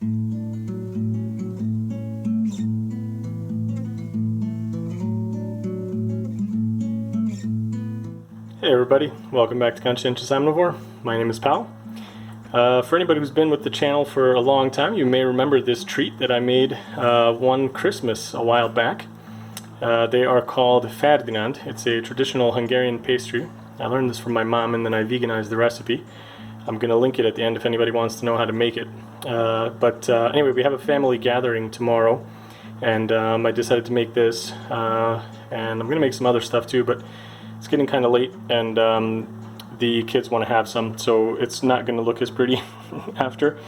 Hey everybody, welcome back to Conscientious Omnivore. My name is Pal. For anybody who's been with the channel for a long time, you may remember this treat that I made one Christmas a while back. They are called Ferdinand. It's a traditional Hungarian pastry. I learned this from my mom and then I veganized the recipe. I'm going to link it at the end if anybody wants to know how to make it. Anyway, we have a family gathering tomorrow and I decided to make this and I'm going to make some other stuff too, but it's getting kind of late and the kids want to have some, so it's not going to look as pretty after.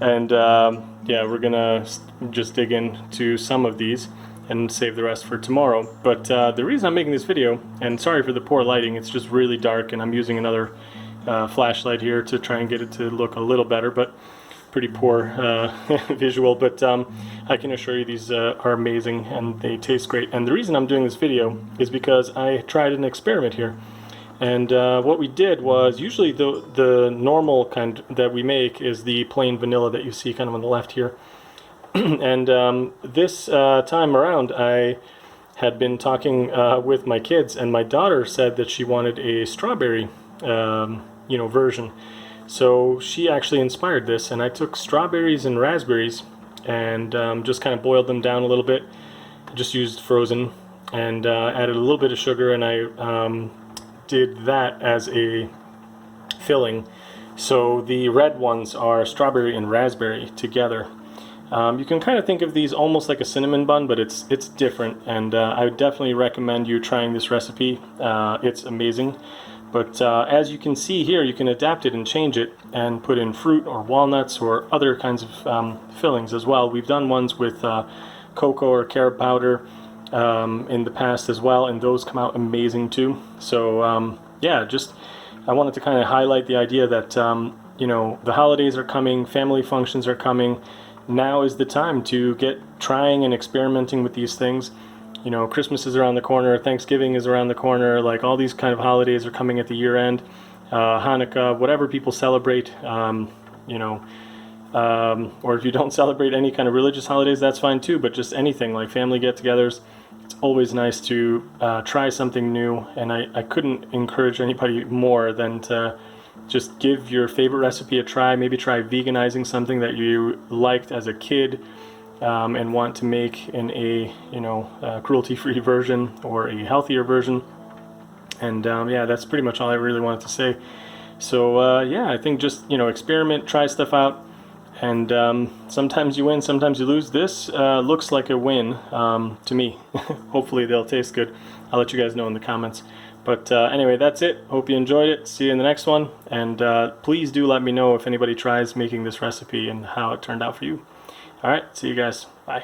And yeah, we're going to just dig into some of these and save the rest for tomorrow. But the reason I'm making this video, and sorry for the poor lighting, it's just really dark and I'm using another flashlight here to try and get it to look a little better, but pretty poor visual, but I can assure you these are amazing and they taste great. And the reason I'm doing this video is because I tried an experiment here. And what we did was, usually the normal kind that we make is the plain vanilla that you see kind of on the left here. And this time around I had been talking with my kids, and my daughter said that she wanted a strawberry version. So she actually inspired this, and I took strawberries and raspberries and just kind of boiled them down a little bit. Just used frozen and added a little bit of sugar, and I did that as a filling. So the red ones are strawberry and raspberry together. You can kind of think of these almost like a cinnamon bun, but it's different, and I would definitely recommend you trying this recipe. It's amazing. But as you can see here, you can adapt it and change it and put in fruit or walnuts or other kinds of fillings as well. We've done ones with cocoa or carob powder in the past as well, and those come out amazing too. So yeah, just I wanted to kind of highlight the idea that the holidays are coming, family functions are coming. Now is the time to get trying and experimenting with these things. Christmas is around the corner, Thanksgiving is around the corner, like all these kind of holidays are coming at the year end, Hanukkah, whatever people celebrate, or if you don't celebrate any kind of religious holidays, that's fine too, but just anything like family get-togethers, it's always nice to try something new, and I couldn't encourage anybody more than to just give your favorite recipe a try. Maybe try veganizing something that you liked as a kid, and want to make in a cruelty-free version or a healthier version. And yeah, that's pretty much all I really wanted to say. So yeah, I think just experiment, try stuff out, and sometimes you win, sometimes you lose. This looks like a win to me. Hopefully they'll taste good. I'll let you guys know in the comments. But anyway, that's it. Hope you enjoyed it. See you in the next one, and please do let me know if anybody tries making this recipe and how it turned out for you. Alright, see you guys. Bye.